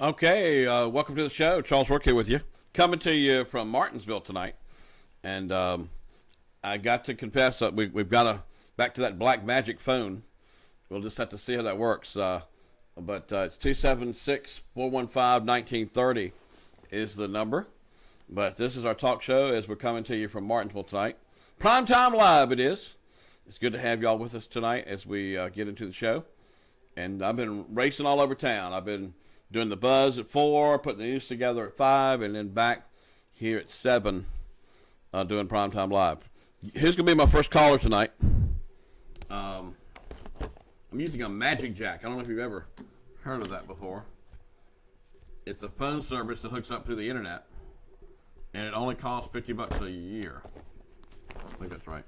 Okay, welcome to the show. Charles Roark here with you. Coming to you from Martinsville tonight. And I got to confess that we've got to back to that black magic phone. We'll just have to see how that works. But it's 276-415-1930 is the number. But this is our talk show as we're coming to you from Martinsville tonight. Primetime Live it is. It's good to have y'all with us tonight as we get into the show. And I've been racing all over town. I've been doing the buzz at 4, putting the news together at 5, and then back here at 7 doing Primetime Live. Here's going to be my first caller tonight. I'm using a Magic Jack. I don't know if you've ever heard of that before. It's a phone service that hooks up to the internet, and it only costs $50 a year. I think that's right.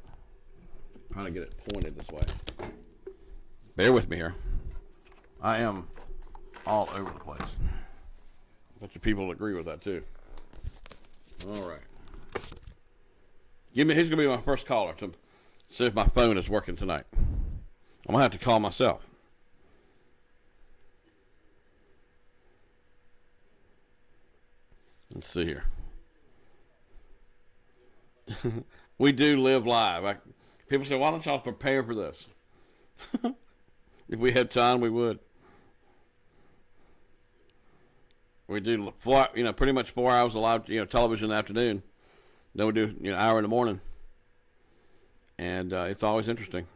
I'm trying to get it pointed this way. Bear with me here. I am all over the place. A bunch of people agree with that too. All right. He's going to be my first caller to see if my phone is working tonight. I'm going to have to call myself. Let's see here. We do live live. People say, why don't y'all prepare for this? If we had time, we would. We do, pretty much 4 hours of live, television in the afternoon. Then we do, an hour in the morning. And it's always interesting.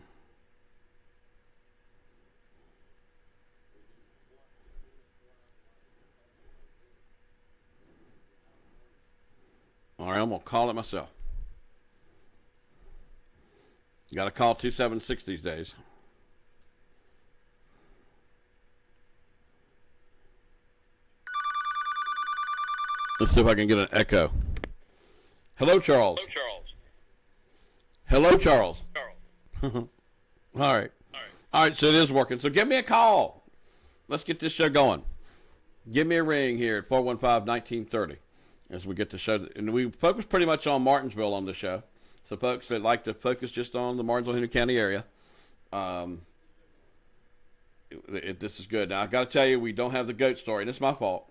All right, I'm going to call it myself. You got to call 276 these days. Let's see if I can get an echo. Hello, Charles. Hello, Charles. All right. All right, so it is working. So give me a call. Let's get this show going. Give me a ring here at 415-1930 as we get the show. And we focus pretty much on Martinsville on the show. So folks that like to focus just on the Martinsville-Henry County area, this is good. Now, I got to tell you, we don't have the goat story, and it's my fault.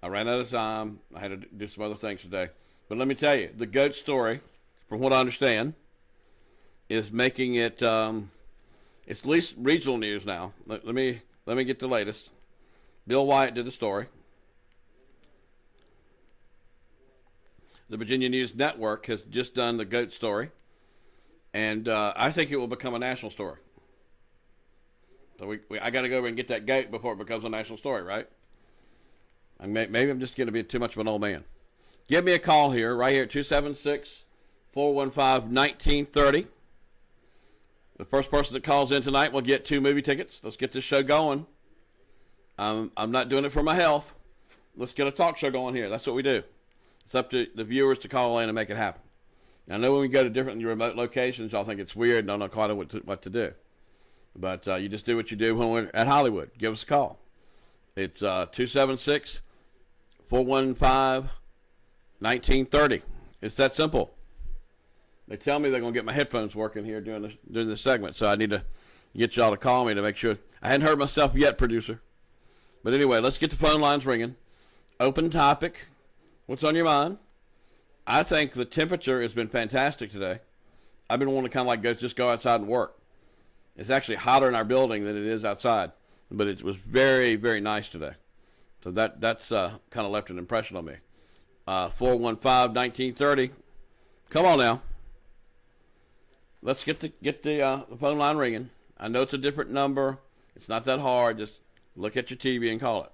I ran out of time. I had to do some other things today. But let me tell you, the goat story, from what I understand, is making it, it's at least regional news now. Let me get the latest. Bill Wyatt did the story. The Virginia News Network has just done the goat story. And I think it will become a national story. So I got to go over and get that goat before it becomes a national story, right? Maybe I'm just going to be too much of an old man. Give me a call here, right here at 276-415-1930. The first person that calls in tonight will get 2 movie tickets. Let's get this show going. I'm not doing it for my health. Let's get a talk show going here. That's what we do. It's up to the viewers to call in and make it happen. I know when we go to different remote locations, y'all think it's weird and don't know quite what to do. But you just do what you do when we're at Hollywood. Give us a call. It's 276-415-1930. It's that simple. They tell me they're going to get my headphones working here during this segment, so I need to get y'all to call me to make sure. I hadn't heard myself yet, producer. But anyway, let's get the phone lines ringing. Open topic. What's on your mind? I think the temperature has been fantastic today. I've been wanting to kind of like just go outside and work. It's actually hotter in our building than it is outside, but it was very, very nice today. So that's kind of left an impression on me. 415-1930. Come on now. Let's get the phone line ringing. I know it's a different number. It's not that hard. Just look at your TV and call it.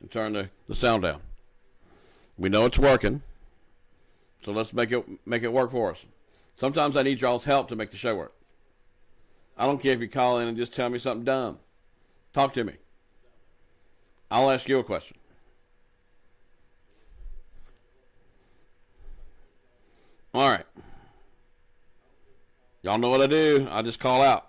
And turn the sound down. We know it's working. So let's make it work for us. Sometimes I need y'all's help to make the show work. I don't care if you call in and just tell me something dumb. Talk to me. I'll ask you a question. All right. Y'all know what I do. I just call out.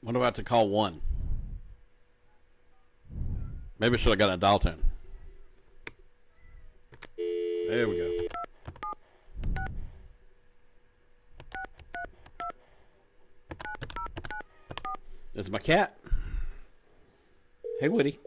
What do I have to call 1? Maybe I should have gotten a dial tone. There we go. There's my cat. Hey, Woody.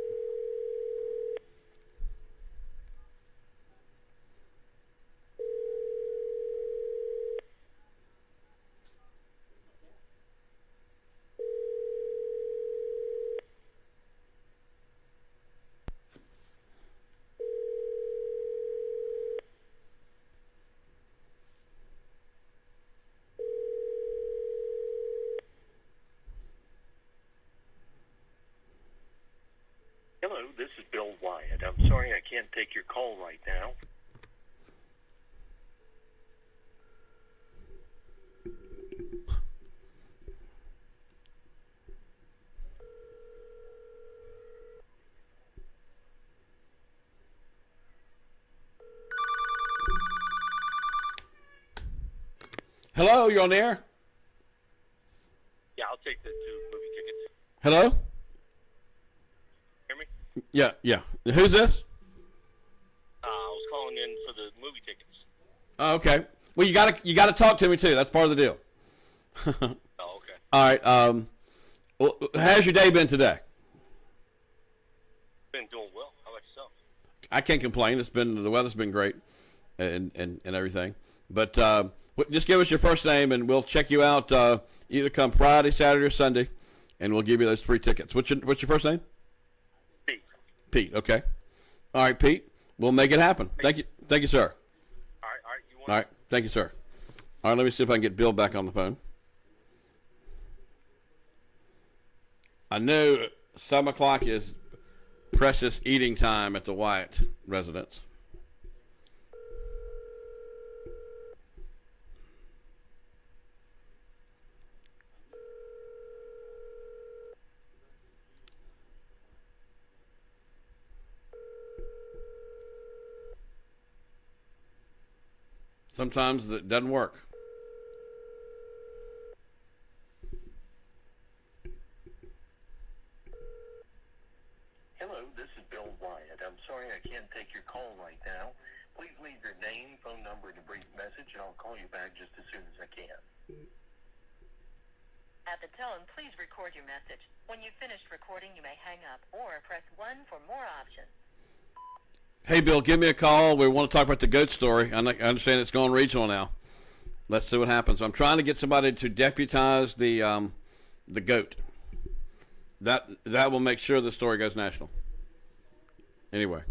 Hello, this is Bill Wyatt. I'm sorry I can't take your call right now. Hello, you're on the air? Yeah, I'll take the 2 movie tickets. Hello? Hear me? Yeah. Who's this? I was calling in for the movie tickets. Oh, okay. Well, you gotta talk to me too. That's part of the deal. Oh, okay. All right. Well, how's your day been today? Been doing well. How about yourself? I can't complain. The weather's been great, and everything. But just give us your first name, and we'll check you out either come Friday, Saturday, or Sunday, and we'll give you those free tickets. What's your first name? Pete. Pete. Okay. All right, Pete. We'll make it happen. Thank you, sir. All right. All right. Thank you, sir. All right. Let me see if I can get Bill back on the phone. I know 7 o'clock is precious eating time at the Wyatt residence. Sometimes it doesn't work. Hello, this is Bill Wyatt. I'm sorry I can't take your call right now. Please leave your name, phone number, and a brief message, and I'll call you back just as soon as I can. At the tone, please record your message. When you've finished recording, you may hang up or press 1 for more options. Hey, Bill, give me a call. We want to talk about the goat story. I understand it's going regional now. Let's see what happens. I'm trying to get somebody to deputize the goat. That will make sure the story goes national. Anyway.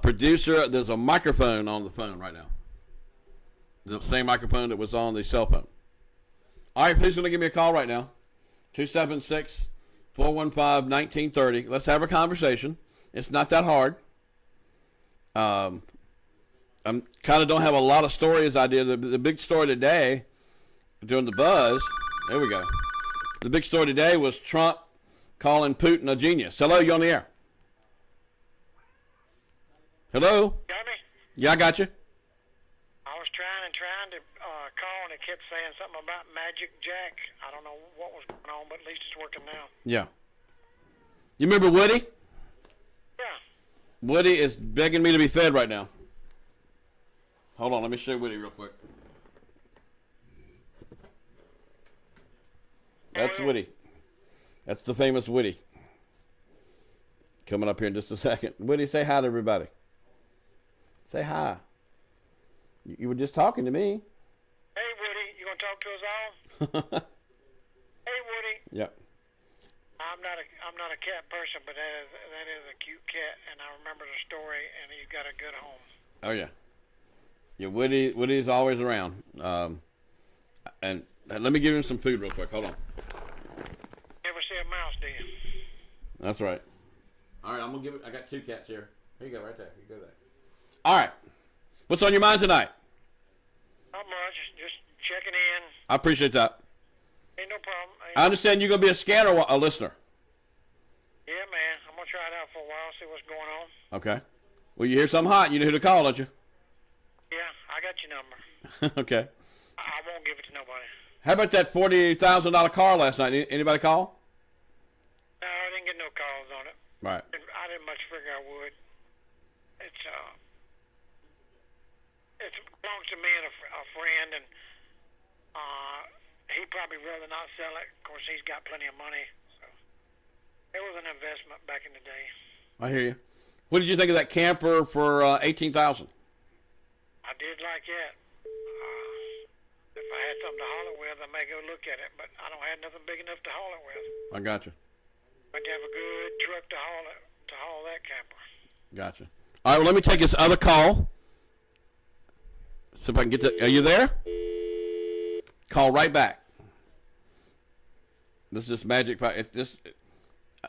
Producer, there's a microphone on the phone right now. The same microphone that was on the cell phone. All right, who's going to give me a call right now? 276-415-1930. Let's have a conversation. It's not that hard. I'm kind of don't have a lot of stories I did. The big story today, during the buzz, there we go. The big story today was Trump calling Putin a genius. Hello, you on the air? Hello? Got me? Yeah, I got you. I was trying to call, and it kept saying something about Magic Jack. I don't know what was going on, but at least it's working now. Yeah. You remember Woody? Yeah. Woody is begging me to be fed right now. Hold on, let me show Woody real quick. That's Woody. That's the famous Woody. Coming up here in just a second. Woody, say hi to everybody. Say hi. You were just talking to me. Hey, Woody, you gonna talk to us all? Hey, Woody. Yep. I'm not a cat person, but that is a cute cat, and I remember the story, and he's got a good home. Oh yeah. Yeah, Woody's always around. And let me give him some food real quick. Hold on. Never see a mouse, do you? That's right. All right, I'm gonna give it. I got 2 cats here. Here you go, right there. You go there. All right. What's on your mind tonight? Not much. Just checking in. I appreciate that. Ain't no problem. I understand you're gonna be a scanner, a listener. Yeah, man. I'm gonna try it out for a while, see what's going on. Okay. Well, you hear something hot, you know who to call, don't you? Yeah, I got your number. Okay. I won't give it to nobody. How about that $40,000 car last night? Anybody call? No, I didn't get no calls on it. Right. I didn't much figure I would. It belongs to me and a friend, and he'd probably rather not sell it. Of course, he's got plenty of money, so it was an investment back in the day. I hear you. What did you think of that camper for $18,000? I did like it. If I had something to haul it with, I may go look at it, but I don't have nothing big enough to haul it with. I got you. But to have a good truck to haul that camper. Gotcha. All right, well, let me take this other call. See if I can get to. Are you there? Call right back. This is just magic.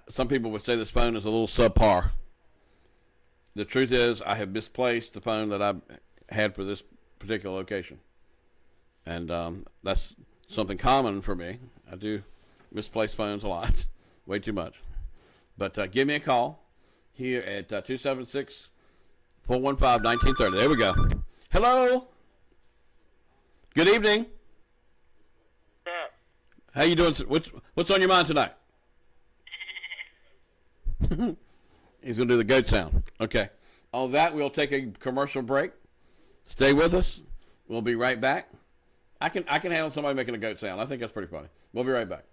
Some people would say this phone is a little subpar. The truth is, I have misplaced the phone that I had for this particular location. And that's something common for me. I do misplace phones a lot, way too much. But give me a call here at 276-415-1930. There we go. Hello. Good evening. Yeah. How you doing? What's on your mind tonight? He's going to do the goat sound. Okay. On that, we'll take a commercial break. Stay with us. We'll be right back. I can handle somebody making a goat sound. I think that's pretty funny. We'll be right back.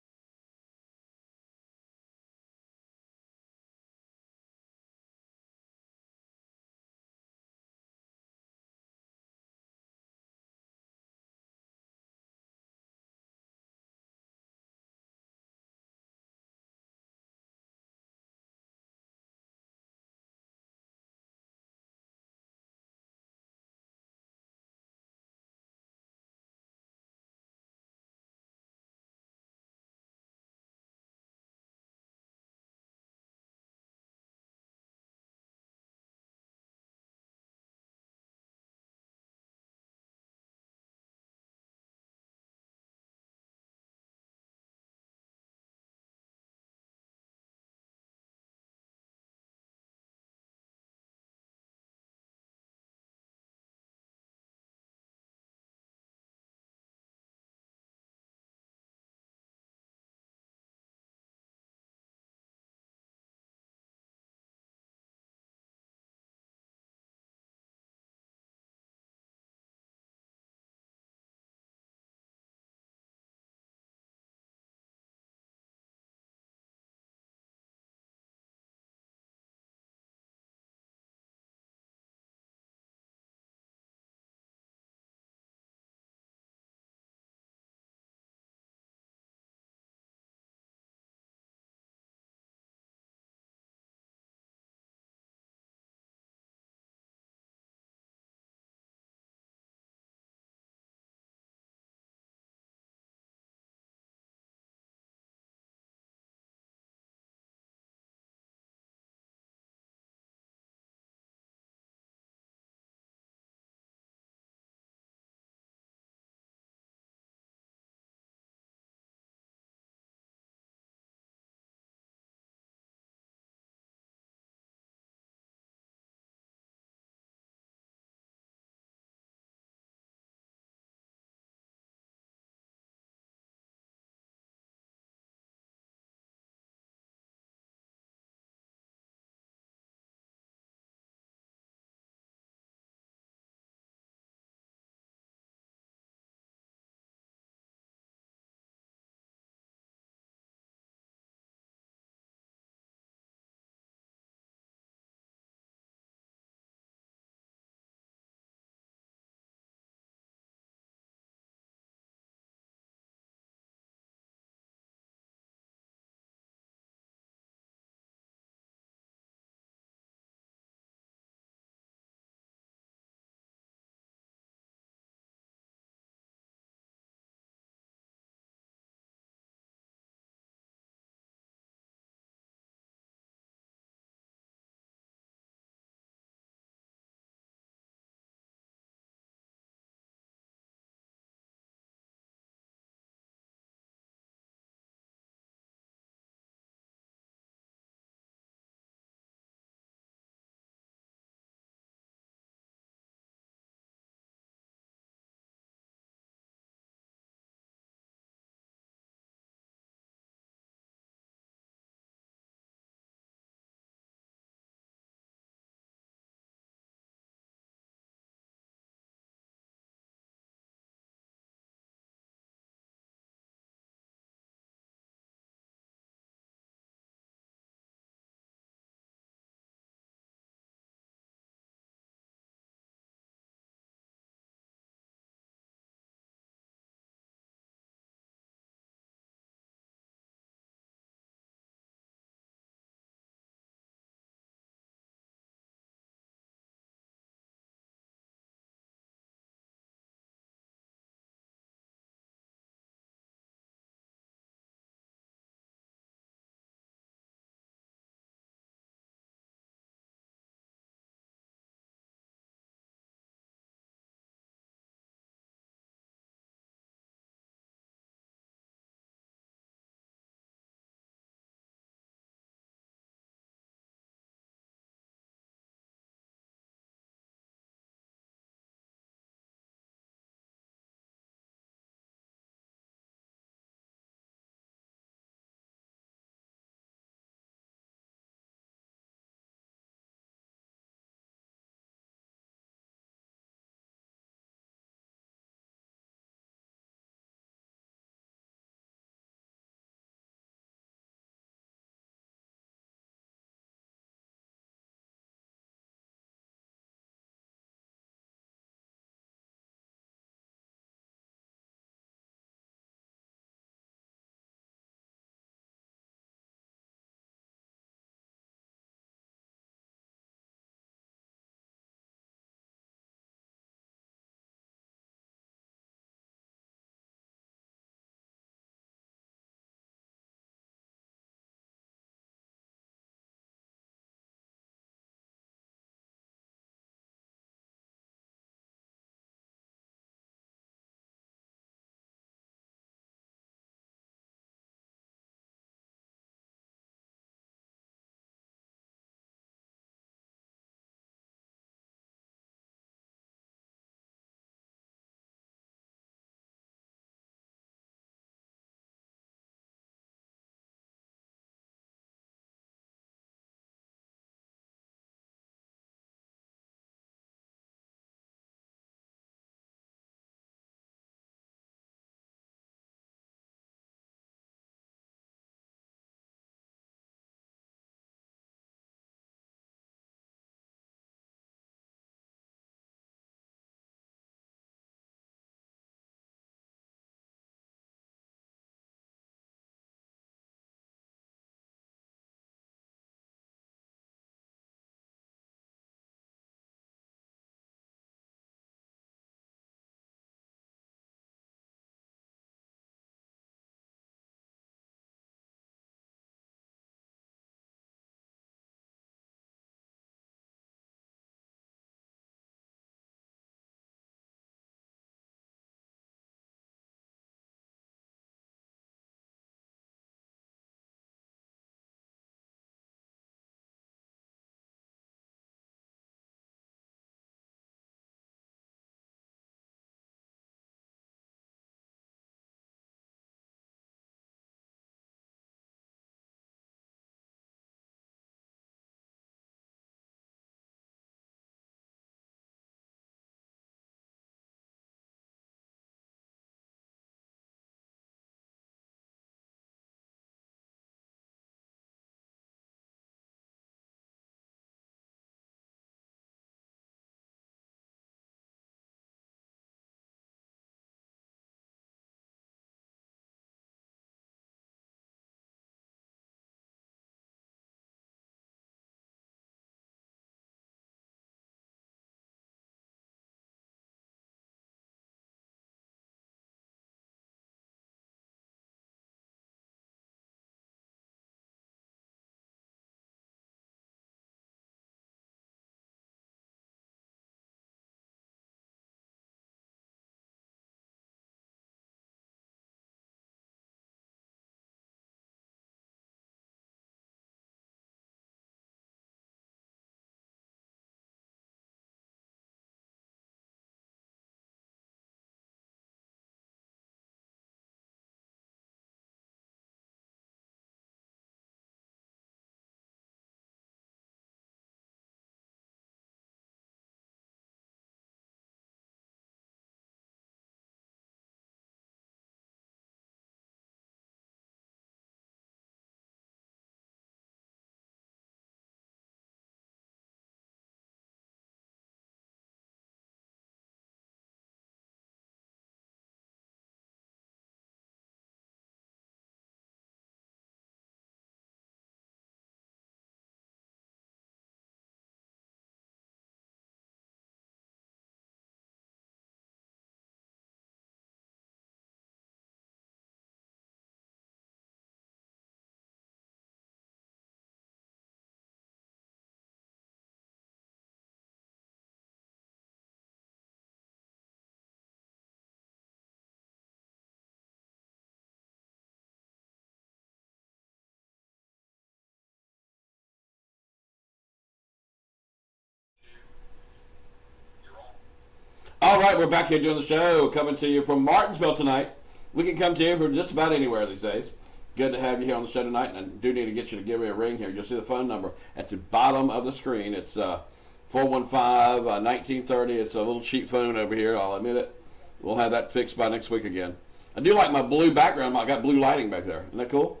All right, we're back here doing the show, coming to you from Martinsville tonight. We can come to you from just about anywhere these days. Good to have you here on the show tonight, and I do need to get you to give me a ring here. You'll see the phone number at the bottom of the screen. It's 415-1930. It's a little cheap phone over here, I'll admit it. We'll have that fixed by next week again. I do like my blue background. I got blue lighting back there. Isn't that cool?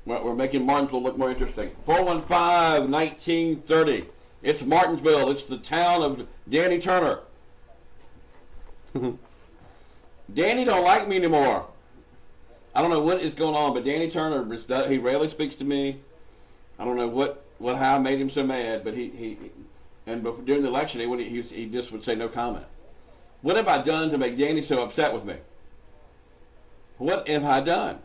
We're making Martinsville look more interesting. 415-1930. It's Martinsville. It's the town of Danny Turner. Danny don't like me anymore. I don't know what is going on, but Danny Turner, he rarely speaks to me. I don't know how made him so mad, but during the election, he just would say no comment. What have I done to make Danny so upset with me? What have I done?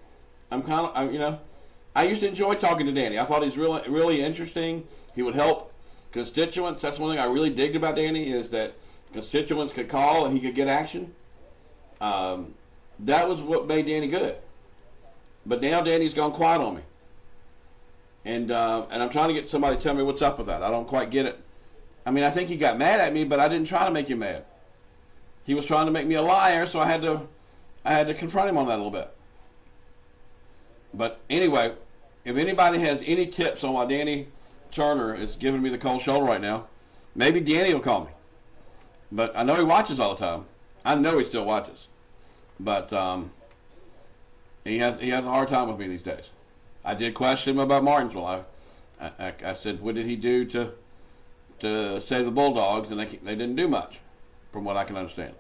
I used to enjoy talking to Danny. I thought he's really, really interesting. He would help constituents. That's one thing I really digged about Danny, is that constituents could call and he could get action. That was what made Danny good. But now Danny's gone quiet on me. And I'm trying to get somebody to tell me what's up with that. I don't quite get it. I mean, I think he got mad at me, but I didn't try to make him mad. He was trying to make me a liar, so I had to confront him on that a little bit. But anyway, if anybody has any tips on why Danny Turner is giving me the cold shoulder right now, maybe Danny will call me. But I know he watches all the time. I know he still watches. But he has a hard time with me these days. I did question him about Martinsville. I said, what did he do to save the Bulldogs? And they didn't do much, from what I can understand.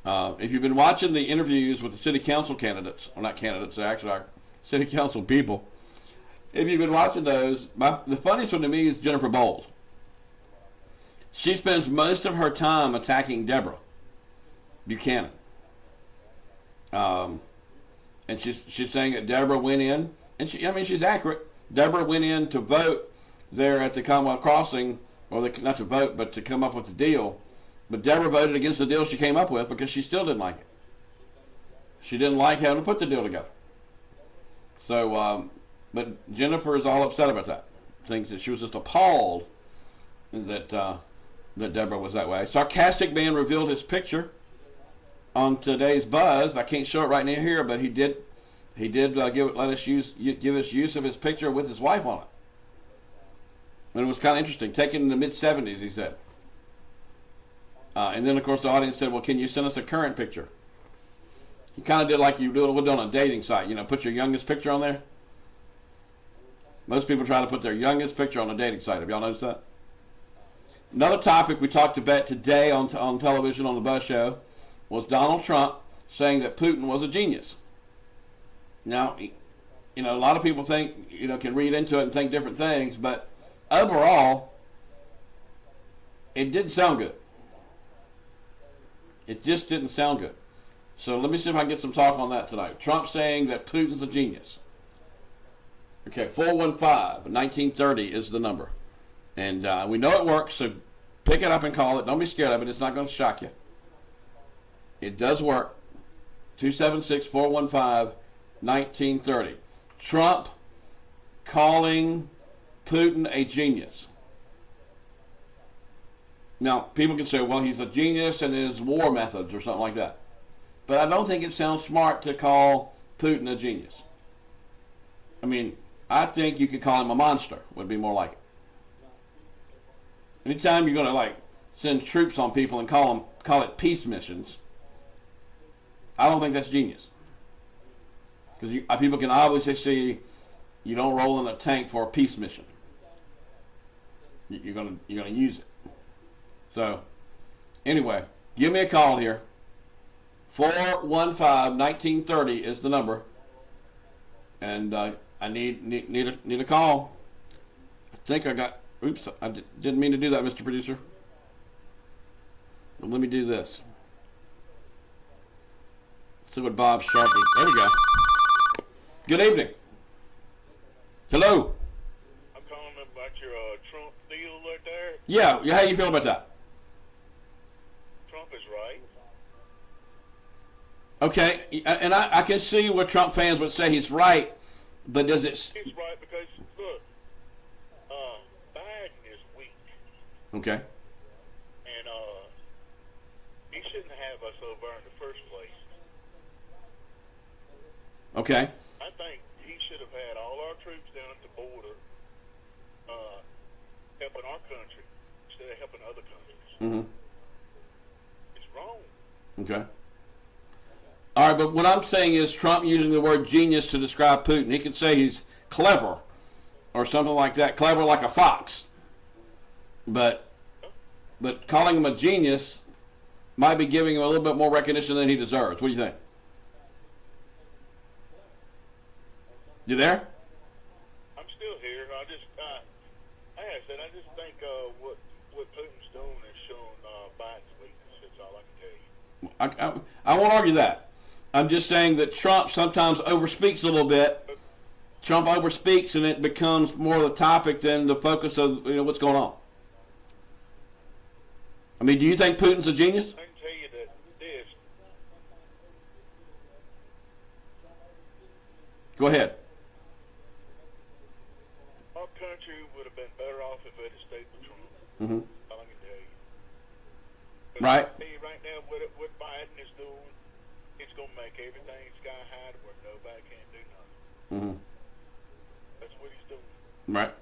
If you've been watching the interviews with the city council candidates, or not candidates, they're actually our city council people. If you've been watching those, the funniest one to me is Jennifer Bowles. She spends most of her time attacking Deborah Buchanan. And she's saying that Deborah went in, and she's accurate. Deborah went in to vote there at the Commonwealth Crossing, or not to vote, but to come up with a deal. But Deborah voted against the deal she came up with because she still didn't like it. She didn't like having to put the deal together. So, but Jennifer is all upset about that. Thinks that she was just appalled that Deborah was that way. Sarcastic Man revealed his picture on today's Buzz. I can't show it right near here, but he did give us use of his picture with his wife on it. And it was kind of interesting. Taken in the mid-'70s, he said. And then, of course, the audience said, well, can you send us a current picture? He kind of did like you would on a dating site. Put your youngest picture on there. Most people try to put their youngest picture on a dating site. Have y'all noticed that? Another topic we talked about today on television on the Buzz Show was Donald Trump saying that Putin was a genius. Now, a lot of people think, can read into it and think different things, but overall, it didn't sound good. It just didn't sound good. So let me see if I can get some talk on that tonight. Trump saying that Putin's a genius. Okay, 415-1930 is the number. And we know it works, so pick it up and call it. Don't be scared of it. It's not going to shock you. It does work. 276-415-1930. Trump calling Putin a genius. Now, people can say, well, he's a genius in his war methods or something like that. But I don't think it sounds smart to call Putin a genius. I mean, I think you could call him a monster, would be more like it. Anytime you're going to send troops on people and call it peace missions, I don't think that's genius. Because people can obviously see you don't roll in a tank for a peace mission. You're going to use it. So, anyway, give me a call here. 415-1930 is the number. And I need a call. I think I got... Oops, I didn't mean to do that, Mr. Producer. But let me do this. See what Bob Sharpie... There we go. Good evening. Hello. I'm calling about your Trump deal right there. Yeah, how you feel about that? Trump is right. Okay, and I can see what Trump fans would say he's right, but does it... He's right because, look, Biden is weak. Okay. And he shouldn't have us over in the first place. Okay. I think he should have had all our troops down at the border helping our country instead of helping other countries. Mm-hmm. It's wrong. Okay. All right, but what I'm saying is Trump using the word genius to describe Putin. He could say he's clever or something like that, clever like a fox. But calling him a genius might be giving him a little bit more recognition than he deserves. What do you think? You there? I'm still here. Like I said, I just think what Putin's doing is showing Biden's weakness. That's all I can tell you. I won't argue that. I'm just saying that Trump sometimes overspeaks a little bit. Trump overspeaks, and it becomes more the topic than the focus of what's going on. I mean, do you think Putin's a genius? I can tell you that this. Go ahead. Our country would have been better off if it had stayed with Trump. Mm-hmm. All I can tell you. But Right. I can tell you right now, what Biden is doing, it's going to make everything sky high to where nobody can do nothing. Mm-hmm. That's what he's doing. Right.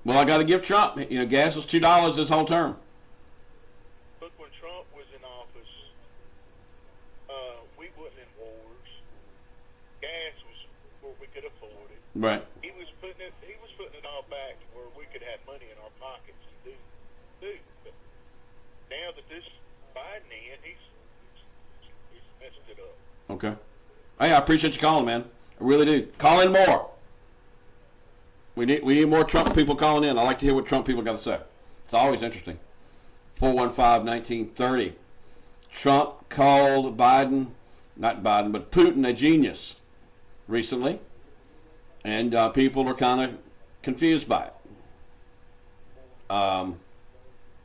Well, I got to give Trump. Gas was $2 this whole term. Look, when Trump was in office, we wasn't in wars. Gas was where we could afford it. Right. He was putting it all back to where we could have money in our pockets to do. But now that this Biden he's messed it up. Okay. Hey, I appreciate you calling, man. I really do. Call in more. We need more Trump people calling in. I like to hear what Trump people got to say. It's always interesting. 415-1930. Trump called not Biden, but Putin a genius recently. And people are kind of confused by it.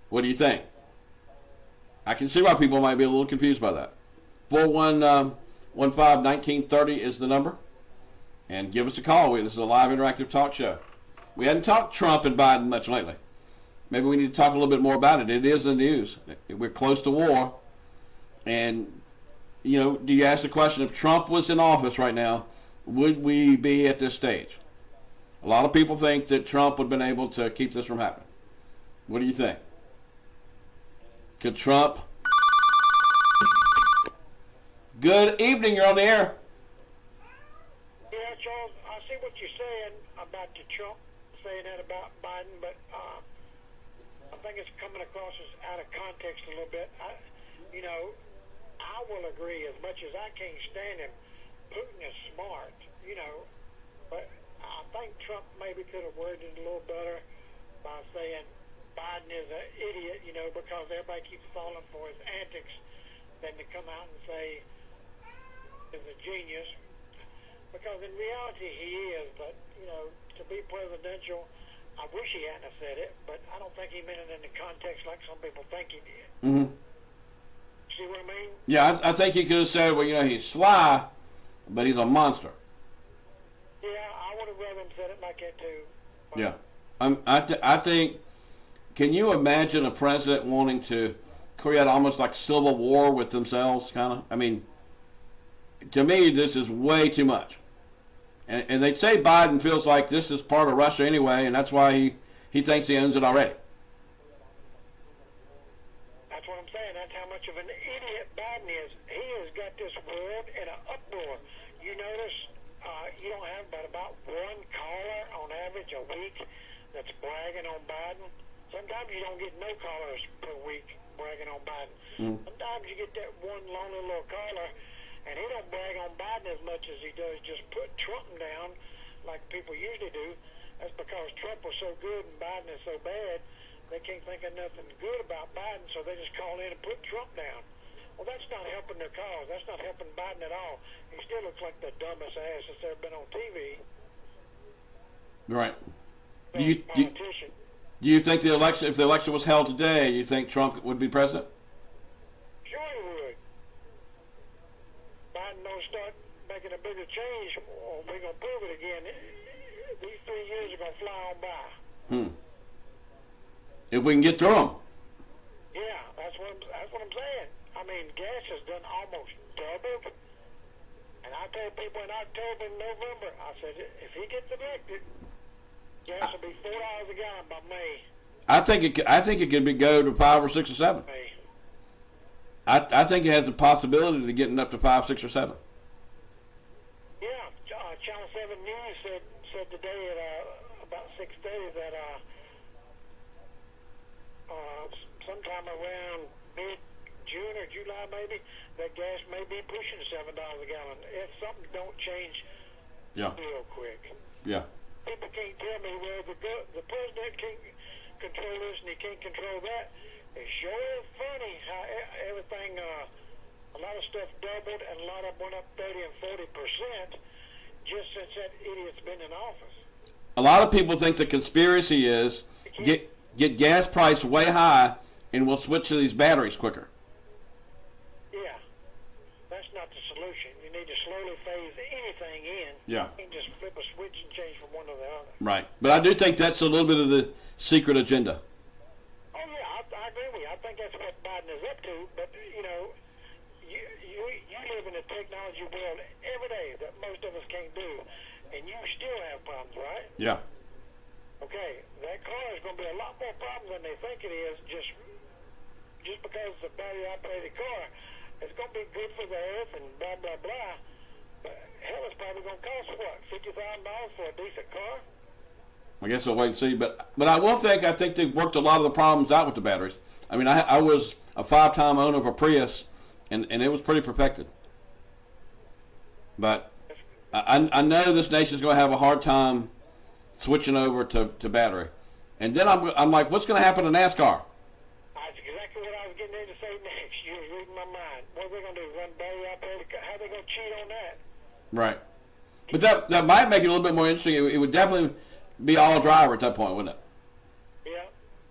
What do you think? I can see why people might be a little confused by that. 415-1930 is the number. And give us a call. This is a live interactive talk show. We hadn't talked Trump and Biden much lately. Maybe we need to talk a little bit more about it. It is in the news. We're close to war. And, do you ask the question, if Trump was in office right now, would we be at this stage? A lot of people think that Trump would have been able to keep this from happening. What do you think? Could Trump? Good evening. You're on the air. Yeah, Charles, I see what you're saying about the Trump saying that about Biden, but I think it's coming across as out of context a little bit. I will agree, as much as I can't stand him, Putin is smart, but I think Trump maybe could have worded it a little better by saying Biden is an idiot, because everybody keeps falling for his antics, than to come out and say he's a genius. Because in reality he is, but, to be presidential, I wish he hadn't have said it, but I don't think he meant it in the context like some people think he did. Mm-hmm. See what I mean? Yeah, I think he could have said, well, he's sly, but he's a monster. Yeah, I would have rather him said it like that too. But Yeah. I think, can you imagine a president wanting to create almost like civil war with themselves, kind of? I mean, to me, this is way too much. And they say Biden feels like this is part of Russia anyway, and that's why he thinks he owns it already. that's what I'm saying. That's how much of an idiot Biden is. He has got this world in an uproar. You notice you don't have about one caller on average a week that's bragging on Biden. Sometimes you don't get no callers per week bragging on Biden. Sometimes you get that one lonely little caller, and he don't brag on Biden as much as he does just put Trump down like people usually do. That's because Trump was so good and Biden is so bad, they can't think of nothing good about Biden, so they just call in and put Trump down. Well, that's not helping their cause. That's not helping Biden at all. He still looks like the dumbest ass that's ever been on TV. Right. Do Politician. you think the election, if the election was held today, you think Trump would be president? Sure he would. Biden don't start making a bigger change, or we're going to prove it again. These 3 years are going to fly on by. If we can get through them. Yeah, that's what I'm saying. I mean, gas has done almost doubled. And I told people in October and November, I said, if he gets elected, gas will be $4 a gallon by May. I think it could go to 5 or 6 or 7. May. I think it has the possibility of getting up to 5, 6, or 7. Yeah, Channel 7 News said today at about 6:30 that sometime around mid-June or July maybe, that gas may be pushing $7 a gallon if something don't change real quick. Yeah. People can't tell me, well, the president can't control this and he can't control that. It sure is funny how everything, a lot of stuff doubled and a lot of went up 30 and 40% just since that idiot's been in office. A lot of people think the conspiracy is get gas price way high and we'll switch to these batteries quicker. Yeah, that's not the solution. You need to slowly phase anything in. Yeah. You can't just flip a switch and change from one to the other. Right. But I do think that's a little bit of the secret agenda. Oh, yeah, I agree with you. I think that's what Biden is up to. But, you know, you live in a technology world every day that most of us can't do. And you still have problems, right? Yeah. Okay, that car is going to be a lot more problems than they think it is just because it's a battery-operated car. It's going to be good for the earth and blah, blah, blah. But hell, it's probably going to cost, what, $50,000 for a decent car? I guess we'll wait and see. But I think they've worked a lot of the problems out with the batteries. I mean, I was a 5-time owner of a Prius, and it was pretty perfected. But I know this nation's going to have a hard time switching over to battery. And then I'm like, what's going to happen to NASCAR? That's exactly what I was getting ready to say next. You were reading my mind. What are they going to do, run battery-operated car? How are they going to cheat on that? Right. But that might make it a little bit more interesting. It would definitely be all driver at that point, wouldn't it? Yeah,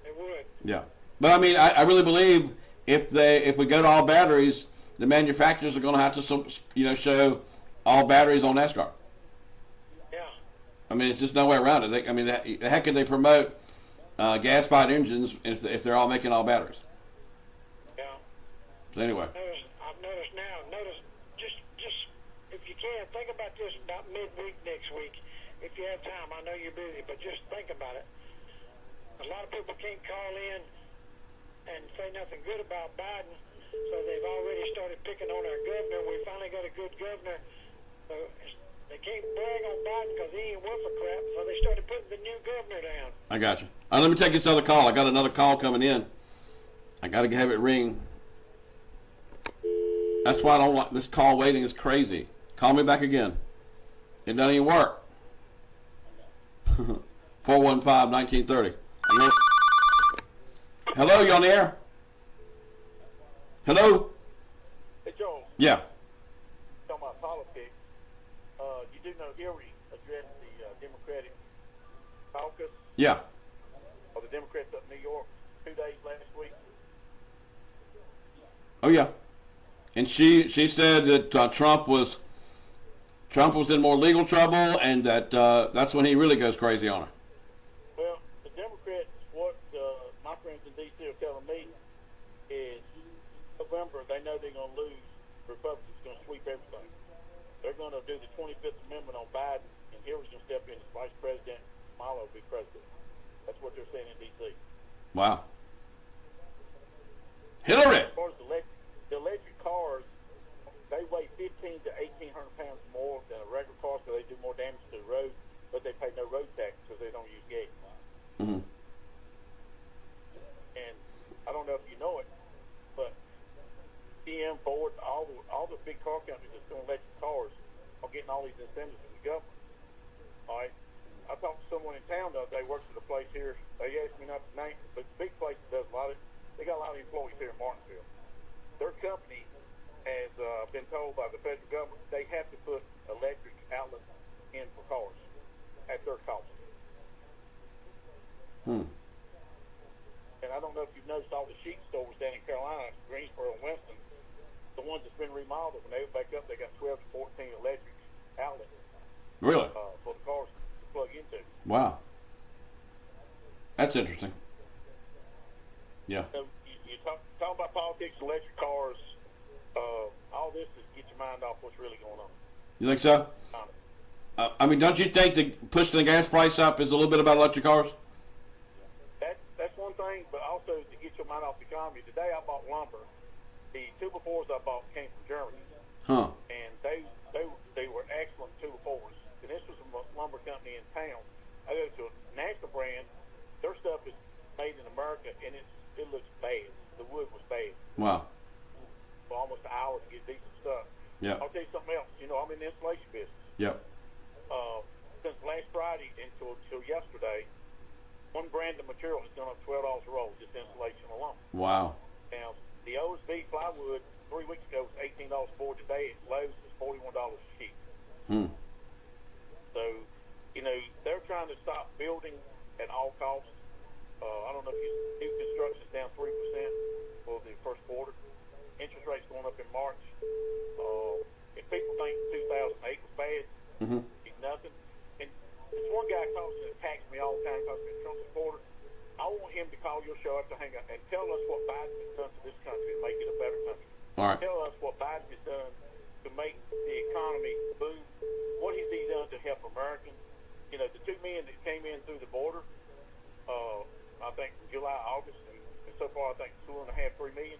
it would. Yeah. But I mean, I really believe if we go to all batteries, the manufacturers are going to have to show all batteries on NASCAR. Yeah. I mean, it's just no way around it. How could they promote gas-fired engines if they're all making all batteries? Yeah. So anyway. I've noticed now. Just if you can, think about this about midweek next week. If you have time, I know you're busy, but just think about it. A lot of people can't call in and say nothing good about Biden, so they've already started picking on our governor. We finally got a good governor, so they can't brag on Biden because he ain't worth a crap, so they started putting the new governor down. I got you. Let me take this other call. I got another call coming in. I got to have it ring. That's why I don't want this call waiting. Is crazy. Call me back again. It doesn't even work. 415-1930. Hello, you on the air? Hello? Hey, Joel, Yeah. talking about politics, you do know Hillary addressed the Democratic caucus, Yeah. or the Democrats up in New York 2 days last week. Oh, yeah. And she said that Trump was in more legal trouble, and that that's when he really goes crazy on her. Well, the Democrats, what my friends in D.C. are telling me is November, they know they're going to lose. Republicans are going to sweep everything. They're going to do the 25th Amendment on Biden, and Hillary's going to step in as vice president. Kamala will be president. That's what they're saying in D.C. Wow. Hillary! As far as the electric cars, they weigh 1,500 to 1,800 pounds more than a regular car, so they do more damage to the road, but they pay no road tax because they don't use gas. Mm-hmm. And I don't know if you know it, but GM, Ford, all the big car companies that's doing electric cars are getting all these incentives from the government. All right. I talked to someone in town the other day, works at a place here. They asked me not to name it, but the big place that does a lot of, they got a lot of employees here in Martinsville. Their company has been told by the federal government they have to put electric outlets in for cars at their cost. And I don't know if you've noticed all the sheep stores down in Carolina, Greensboro and Winston, the ones that's been remodeled, when they open back up, they got 12 to 14 electric outlets. Really? For the cars to plug into. Wow. That's interesting. Yeah. So you talk about politics, electric cars, all this is get your mind off what's really going on. You think so? I mean, don't you think that pushing the gas price up is a little bit about electric cars? That's one thing, but also to get your mind off the economy. Today I bought lumber. The 2x4s I bought came from Germany, Huh. and they were excellent 2x4s. And this was a lumber company in town. I go to a national brand. Their stuff is made in America, and it looks bad. The wood was bad. Wow. For almost an hour to get decent stuff. Yeah. I'll tell you something else. You know, I'm in the insulation business. Yep. Since last Friday until yesterday, one brand of material has gone up $12 a roll, just insulation alone. Wow. Now, the OSB plywood 3 weeks ago was $18 a board. Today at Lowe's is $41 a sheet. So, you know, they're trying to stop building at all costs. I don't know if new construction's down 3% for the first quarter. Interest rates going up in March. If people think 2008 was bad, it's nothing. And this one guy calls and attacks me all the time because I'm a Trump supporter. I want him to call your show after hang up and tell us what Biden has done to this country to make it a better country. All right. Tell us what Biden has done to make the economy boom. What has he done to help Americans? You know, the 2 million that came in through the border, I think from July, August, and so far I think 2.5, 3 million.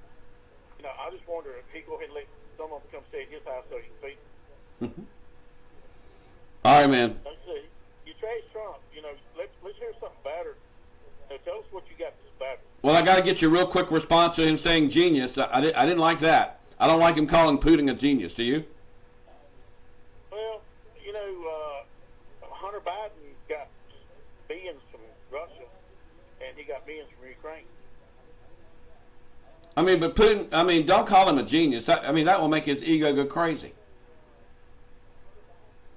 You know, I just wonder if he go ahead and let some of them come stay at his house so he can feed them. All right, man. Let's see. You trash Trump. You know, let's hear something better. You know, tell us what you got that's better. Well, I got to get your real quick response to him saying genius. I didn't like that. I don't like him calling Putin a genius. Do you? Well, you know, Hunter Biden got billions from Russia, and he got billions from Ukraine. I mean, but Putin, I mean, don't call him a genius. I mean, that will make his ego go crazy.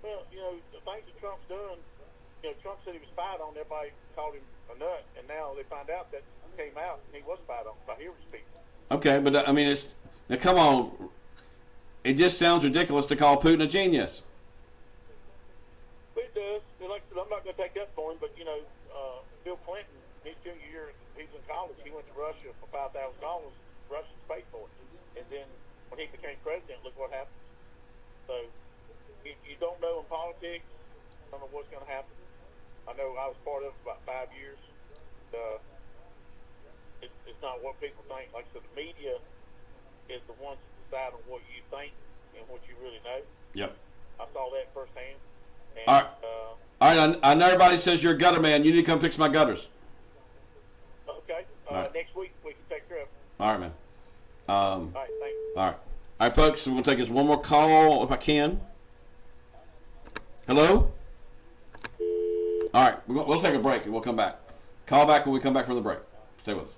Well, you know, the things that Trump's done, you know, Trump said he was spied on. Everybody called him a nut, and now they find out that came out and he was spied on by Hillary's people. Okay, but I mean, now come on. It just sounds ridiculous to call Putin a genius. But it does. And like I said, I'm not going to take that for him, but, you know, Bill Clinton, his junior year, he was in college. He went to Russia for $5,000. Russians paid for it. And then when he became president, look what happened. So you don't know in politics. I don't know what's going to happen. I know I was part of it for about 5 years. It's not what people think. Like I said, the media is the ones that decide on what you think and what you really know. Yep. I saw that firsthand. And, All right. All right. I know everybody says you're a gutter man. You need to come fix my gutters. Okay. All right. Next week we can take care of it. All right, man. All right. Thanks. All right. All right, folks. We'll take this one more call if I can. Hello? All right. We'll take a break and we'll come back. Call back when we come back from the break. Stay with us.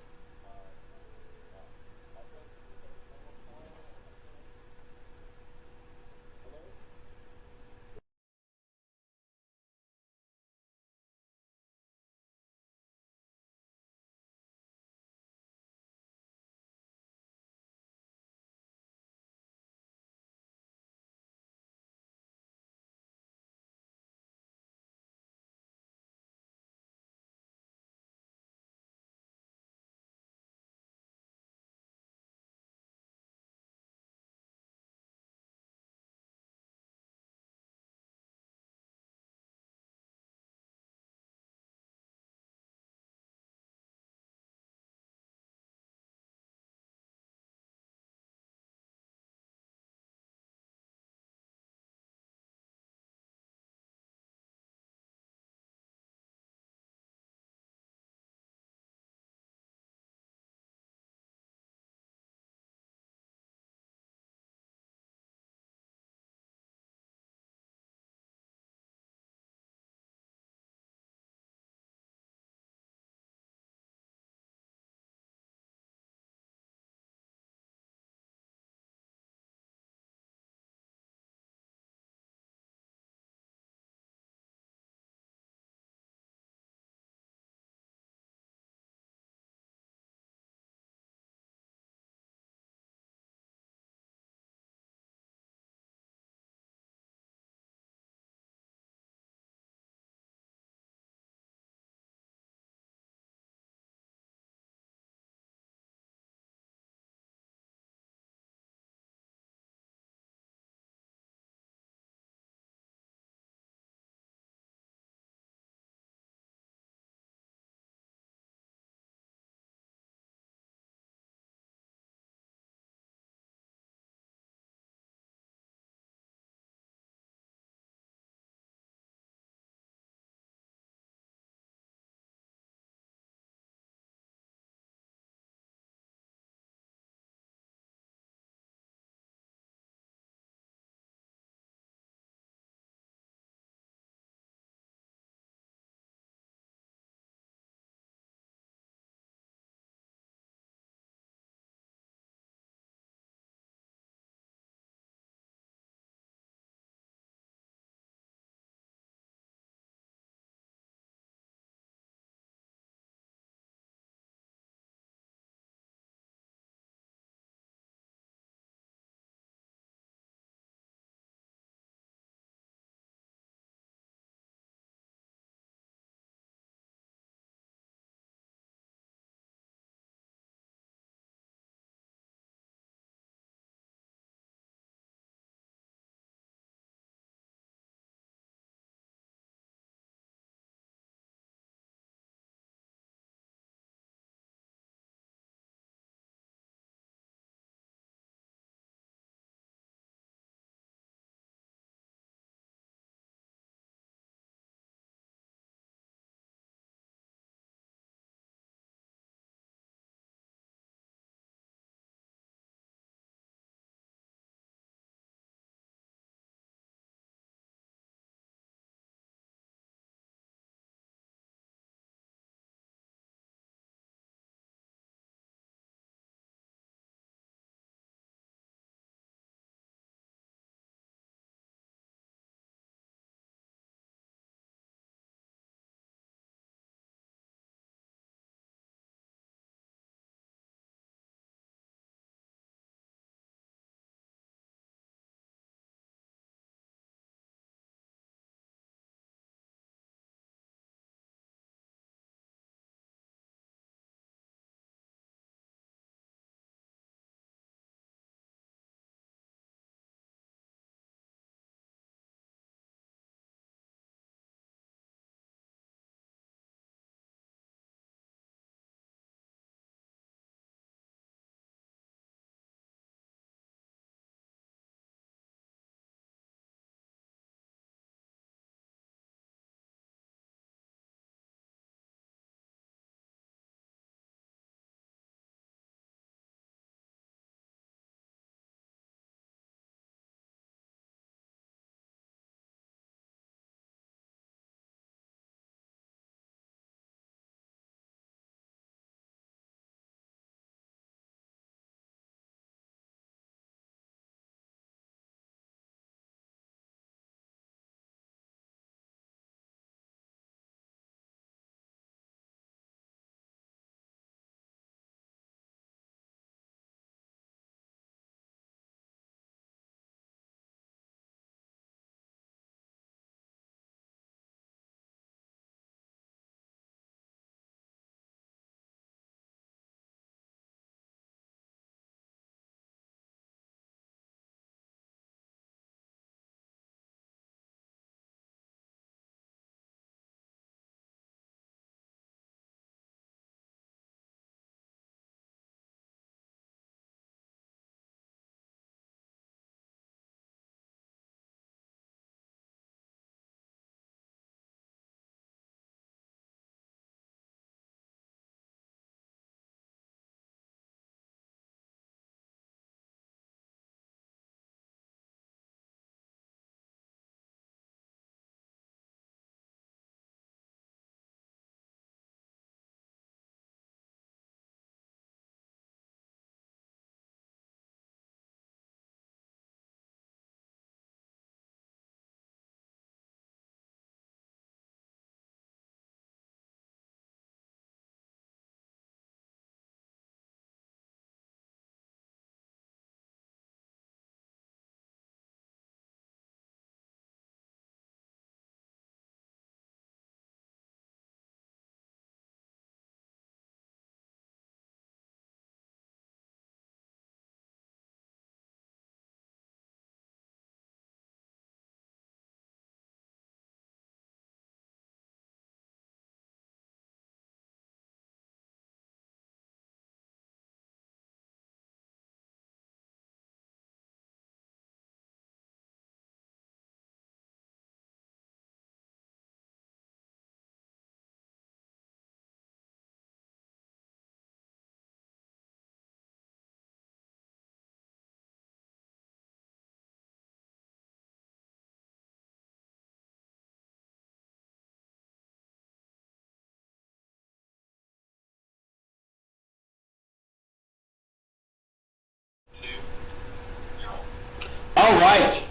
right.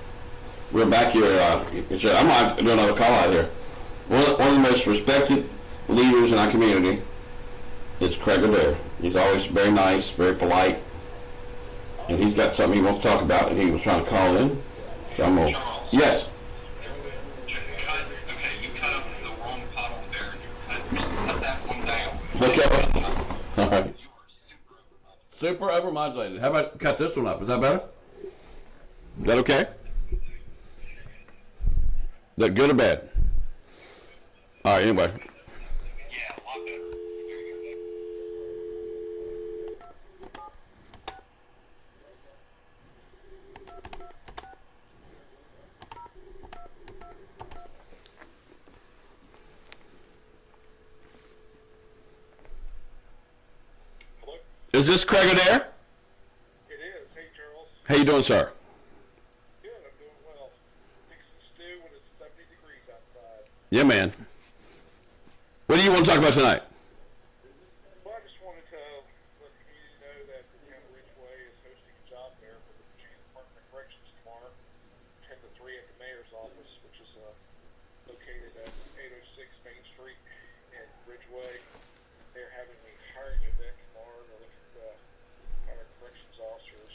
We're back here. I'm going to do another call out here. One of the most respected leaders in our community is Craig Adair. He's always very nice, very polite, and he's got something he wants to talk about, and he was trying to call in. So I'm going to... Yes. Okay, you cut up the wrong puddle there. Cut that one down. Okay. All right. You are Super overmodulated. How about cut this one up? Is that better? Is that okay? Is that good or bad? All right, anyway. Yeah, a lot better. Hello? Is this Craig Adair? It is. Hey, Charles. How you doing, sir? Good, I'm doing well. Fixing stew when it's 70 degrees outside. Yeah, man. What do you want to talk about tonight? Well, I just wanted to let the community know that the town of Ridgeway is hosting a job fair for the Virginia Department of Corrections tomorrow, 10 to 3 at the mayor's office, which is located at 806 Main Street in Ridgeway. They're having a hiring event tomorrow. They're looking to hire corrections officers,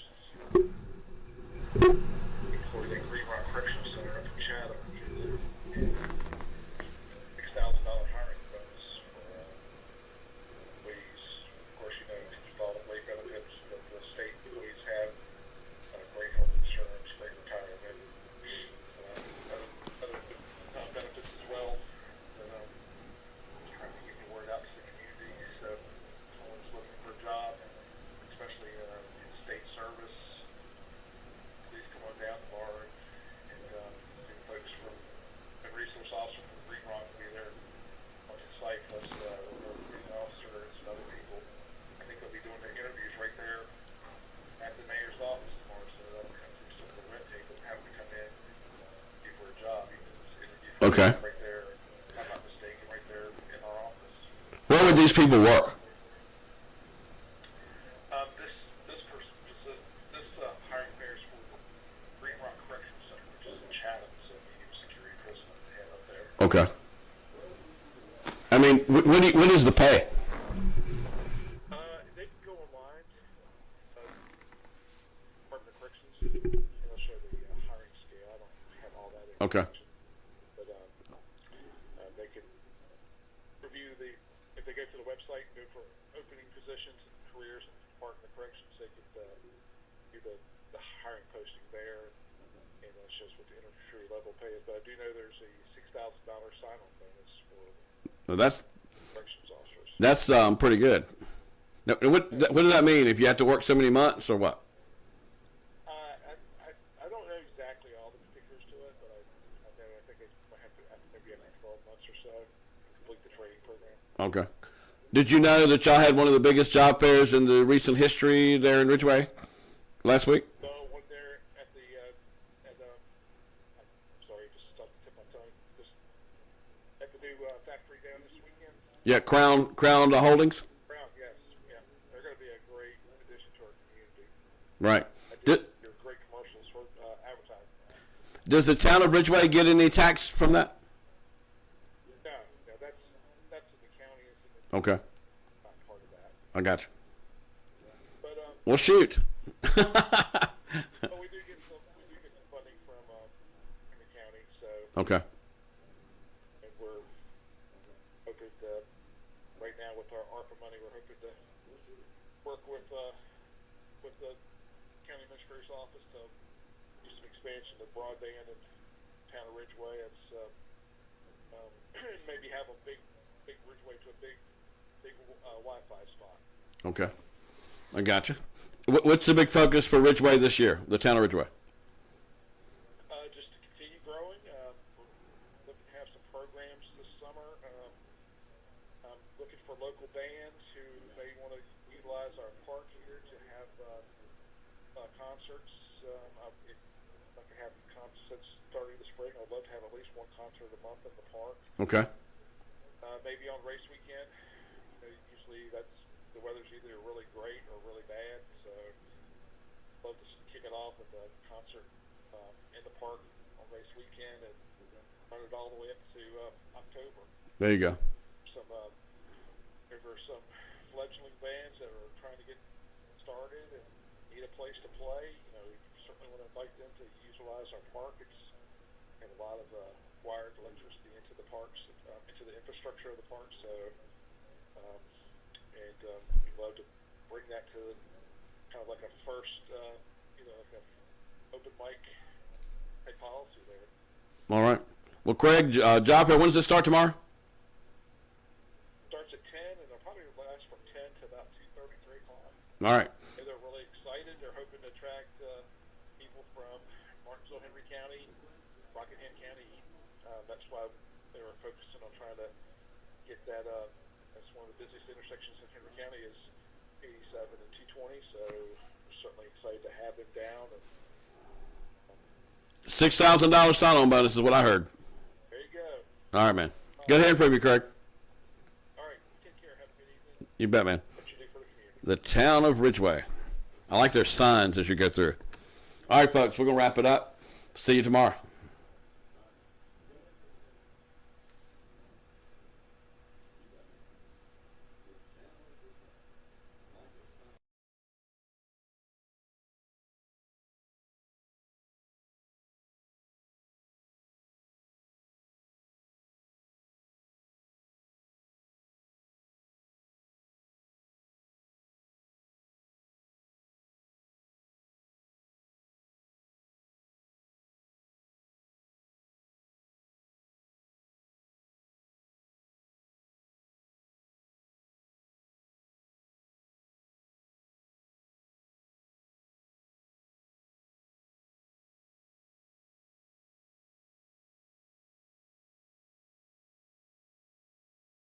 including Green Rock Correctional Center up in Chatham. $6,000 hiring bonus for employees. Of course, you know, all the great benefits that the state employees have, great health insurance, great retirement, other benefits as well. Trying to get the word out to the community. So, if someone's looking for a job, especially in state service, please come on down tomorrow and see the folks from the resource officer from Green Rock will be there on the site, plus the officers and other people. I think they'll be doing the interviews right there at the mayor's office tomorrow, so they'll come through some of the red tape and have them come in give for a job. You can just interview Okay. right there, if I'm not mistaken, right there in our office. Where would these people work? This hiring fair is for the Green Rock Correctional Center, which is in Chatham, so medium security prison that they have up there. Okay. I mean, what is the pay? They can go online, Department of Corrections, and they'll show the hiring scale. I don't have all that Okay. information. But they can review if they go to the website and go for opening positions and careers in the Department of Corrections, they could do the hiring posting there, and it shows what the entry level pay is. But I do know there's a $6,000 sign-on bonus for Well, that's corrections officers. pretty good. Now, what does that mean? If you have to work so many months or what? I don't know exactly all the particulars to it, but I think it might have to maybe after 12 months or so complete the training program. Okay. Did you know that y'all had one of the biggest job fairs in the recent history there in Ridgeway last week? So when they're at I'm sorry, just stopped the tip of my tongue. Just at the new factory down this weekend. Yeah, Crown Holdings. Brown, yes, yeah, they're going to be a great addition to our community. Right. They're great commercials for advertising. Does the town of Ridgeway get any tax from that? No, that's in the county. It's Okay, not part of that. I got you. But Well, shoot. but we do get some funding from the county. So Okay. and we're hoping to right now with our ARPA money, we're hoping to work with the county administrator's office to do some expansion of broadband in town of Ridgeway. It's maybe have a big Ridgeway to a big Wi-Fi spot. Okay. I got you. What's the big focus for Ridgeway this year, the town of Ridgeway? Just to continue growing. We're looking to have some programs this summer. I'm looking for local bands who may want to utilize our park here to have concerts. If I can have concerts starting this spring, I'd love to have at least one concert a month in the park. Okay. Maybe on race weekend. Usually the weather's either really great or really bad. So I'd love to kick it off with a concert in the park on race weekend and run it all the way up to October. There you go. There were some fledgling bands that are trying to get started and need a place to play. We certainly want to invite them to utilize our park. It's got a lot of wired electricity into the parks, into the infrastructure of the park. So, we'd love to bring that to kind of like a first, like a open mic type policy there. All right. Well, Craig, job here. When does this start tomorrow? Starts at 10, and it'll probably last from 10 to about 2:30, 3 o'clock. All right. And they're really excited. They're hoping to attract people from Martinsville, Henry County, Rockingham County. That's why they were focusing on trying to get that. That's one of the busiest intersections in Henry County is 87 and 220. So we're certainly excited to have them down. And $6,000 sign-on bonus is what I heard. there you go. All right, man. Good hearing from you, Craig. All right. Take care. Have a good evening. You bet, man. What you do for the community. The town of Ridgeway. I like their signs as you go through. All right, folks, we're going to wrap it up. See you tomorrow.